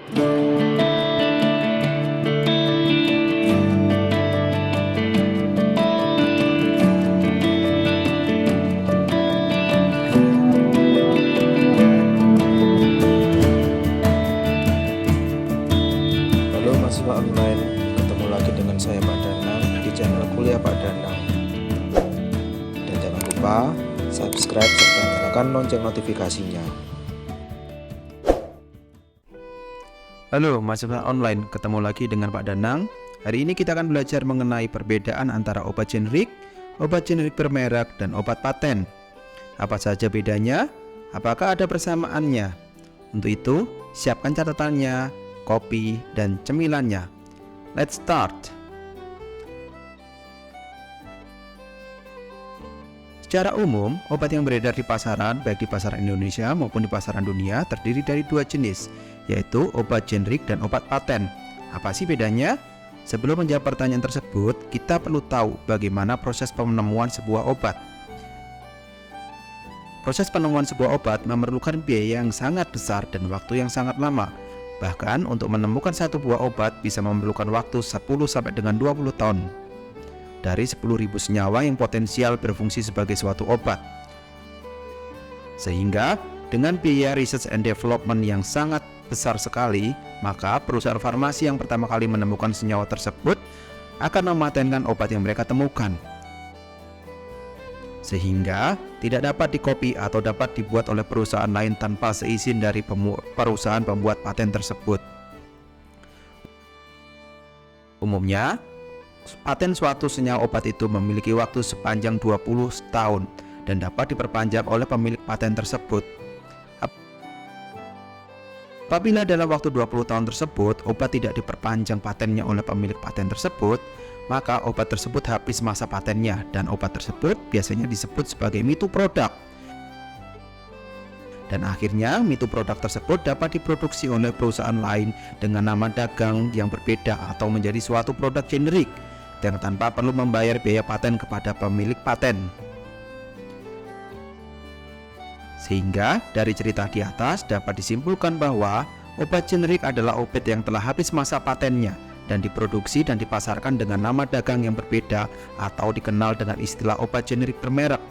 Halo mahasiswa online, ketemu lagi dengan saya Pak Danang di channel Kuliah Pak Danang. Dan jangan lupa subscribe serta nyalakan lonceng notifikasinya. Halo mahasiswa online, ketemu lagi dengan Pak Danang. Hari ini kita akan belajar mengenai perbedaan antara obat generik bermerek, dan obat paten. Apa saja bedanya? Apakah ada persamaannya? Untuk itu, siapkan catatannya, kopi, dan cemilannya. Let's start. Secara umum, obat yang beredar di pasaran, baik di pasaran Indonesia maupun di pasaran dunia, terdiri dari dua jenis, yaitu obat generik dan obat paten. Apa sih bedanya? Sebelum menjawab pertanyaan tersebut, kita perlu tahu bagaimana proses penemuan sebuah obat. Proses penemuan sebuah obat memerlukan biaya yang sangat besar dan waktu yang sangat lama. Bahkan untuk menemukan satu buah obat bisa memerlukan waktu 10 sampai dengan 20 tahun. Dari 10.000 senyawa yang potensial berfungsi sebagai suatu obat. Sehingga dengan biaya research and development yang sangat besar sekali, maka perusahaan farmasi yang pertama kali menemukan senyawa tersebut akan mematenkan obat yang mereka temukan. Sehingga tidak dapat dikopi atau dapat dibuat oleh perusahaan lain tanpa seizin dari perusahaan pembuat paten tersebut. Umumnya, paten suatu senyawa obat itu memiliki waktu sepanjang 20 tahun dan dapat diperpanjang oleh pemilik paten tersebut. Apabila dalam waktu 20 tahun tersebut obat tidak diperpanjang patennya oleh pemilik paten tersebut, maka obat tersebut habis masa patennya dan obat tersebut biasanya disebut sebagai mutu produk. Dan akhirnya mutu produk tersebut dapat diproduksi oleh perusahaan lain dengan nama dagang yang berbeda atau menjadi suatu produk generik yang tanpa perlu membayar biaya paten kepada pemilik paten. Sehingga dari cerita di atas dapat disimpulkan bahwa obat generik adalah obat yang telah habis masa patennya dan diproduksi dan dipasarkan dengan nama dagang yang berbeda atau dikenal dengan istilah obat generik bermerek,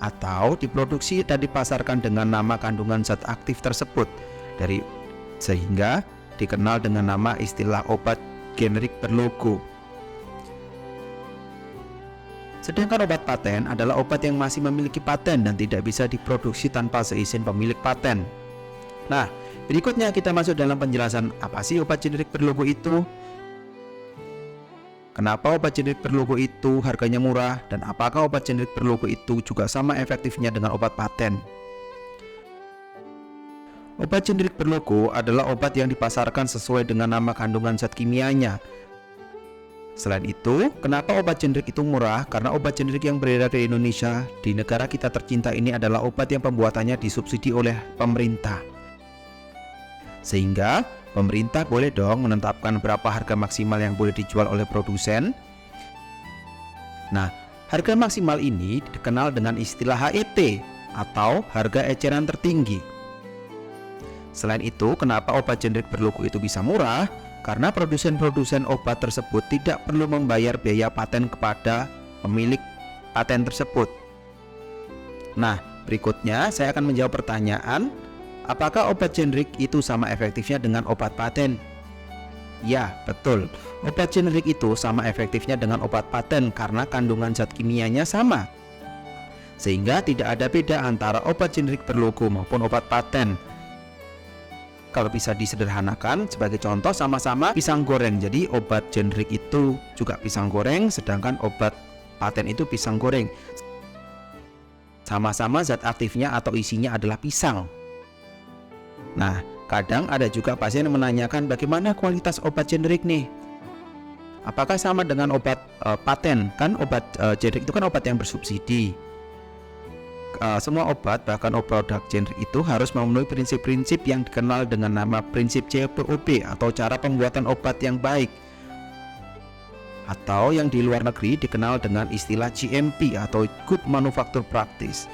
atau diproduksi dan dipasarkan dengan nama kandungan zat aktif tersebut sehingga dikenal dengan nama istilah obat generik berlogo. Sedangkan obat paten adalah obat yang masih memiliki paten dan tidak bisa diproduksi tanpa seizin pemilik paten. Nah, berikutnya kita masuk dalam penjelasan apa sih obat generik berlogo itu? Kenapa obat generik berlogo itu harganya murah dan apakah obat generik berlogo itu juga sama efektifnya dengan obat paten? Obat generik berlogo adalah obat yang dipasarkan sesuai dengan nama kandungan zat kimianya. Selain itu, kenapa obat generik itu murah? Karena obat generik yang beredar di Indonesia, di negara kita tercinta ini adalah obat yang pembuatannya disubsidi oleh pemerintah. Sehingga pemerintah boleh dong menetapkan berapa harga maksimal yang boleh dijual oleh produsen. Nah, harga maksimal ini dikenal dengan istilah HET atau harga eceran tertinggi. Selain itu, kenapa obat generik berlogo itu bisa murah? Karena produsen-produsen obat tersebut tidak perlu membayar biaya paten kepada pemilik paten tersebut. Nah, berikutnya saya akan menjawab pertanyaan, apakah obat generik itu sama efektifnya dengan obat paten? Ya, betul. Obat generik itu sama efektifnya dengan obat paten karena kandungan zat kimianya sama. Sehingga tidak ada beda antara obat generik berlogo maupun obat paten. Kalau bisa disederhanakan, sebagai contoh sama-sama pisang goreng. Jadi obat generik itu juga pisang goreng, sedangkan obat paten itu pisang goreng. Sama-sama zat aktifnya atau isinya adalah pisang. Nah, kadang ada juga pasien yang menanyakan bagaimana kualitas obat generik nih. Apakah sama dengan obat paten? Kan obat generik itu kan obat yang bersubsidi. Semua obat, bahkan produk generik itu harus memenuhi prinsip-prinsip yang dikenal dengan nama prinsip CPOB atau cara pembuatan obat yang baik, atau yang di luar negeri dikenal dengan istilah GMP atau Good Manufacture Practice.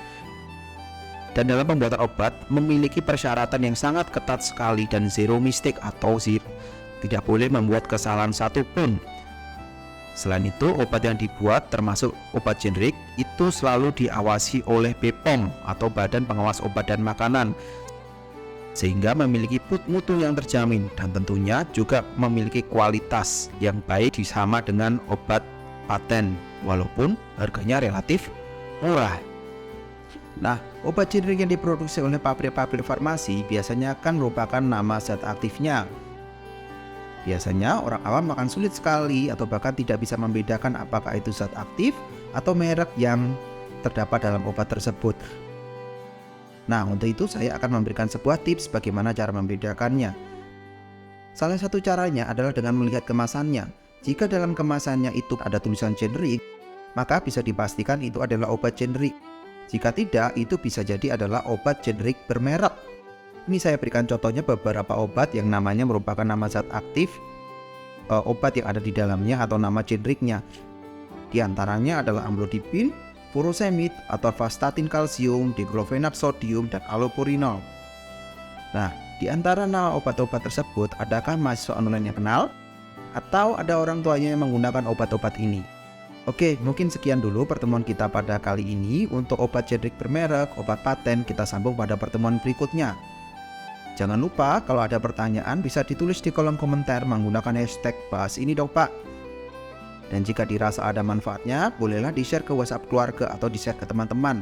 Dan dalam pembuatan obat memiliki persyaratan yang sangat ketat sekali dan zero mistake atau tidak boleh membuat kesalahan satupun. Selain itu, obat yang dibuat termasuk obat generik itu selalu diawasi oleh BPOM atau Badan Pengawas Obat dan Makanan, sehingga memiliki mutu yang terjamin dan tentunya juga memiliki kualitas yang baik sama dengan obat paten walaupun harganya relatif murah. Nah, obat generik yang diproduksi oleh pabrik-pabrik farmasi biasanya kan merupakan nama zat aktifnya. Biasanya orang awam akan sulit sekali atau bahkan tidak bisa membedakan apakah itu zat aktif atau merek yang terdapat dalam obat tersebut. Nah, untuk itu saya akan memberikan sebuah tips bagaimana cara membedakannya. Salah satu caranya adalah dengan melihat kemasannya. Jika dalam kemasannya itu ada tulisan generik, maka bisa dipastikan itu adalah obat generik. Jika tidak, itu bisa jadi adalah obat generik bermerek. Ini saya berikan contohnya beberapa obat yang namanya merupakan nama zat aktif obat yang ada di dalamnya atau nama generiknya. Di antaranya adalah amlodipin, furosemid, atorvastatin kalsium, diclofenac sodium, dan allopurinol. Nah, di antara nama obat-obat tersebut, adakah mahasiswa online yang kenal? Atau ada orang tuanya yang menggunakan obat-obat ini? Oke, mungkin sekian dulu pertemuan kita pada kali ini. Untuk obat generik bermerek, obat paten, kita sambung pada pertemuan berikutnya. Jangan lupa kalau ada pertanyaan bisa ditulis di kolom komentar menggunakan hashtag bahas ini dong Pak. Dan jika dirasa ada manfaatnya, bolehlah di-share ke WhatsApp keluarga atau di-share ke teman-teman.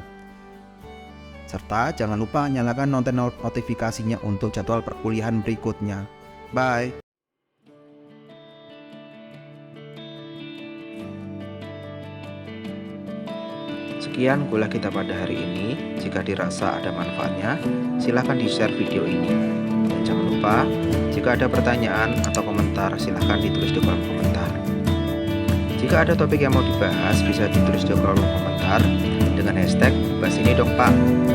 Serta jangan lupa nyalakan notifikasinya untuk jadwal perkuliahan berikutnya. Bye. Sekian kuliah kita pada hari ini. Jika dirasa ada manfaatnya, silahkan di-share video ini. Dan jangan lupa, jika ada pertanyaan atau komentar, silahkan ditulis di kolom komentar. Jika ada topik yang mau dibahas, bisa ditulis di kolom komentar dengan hashtag bahas ini dong Pak.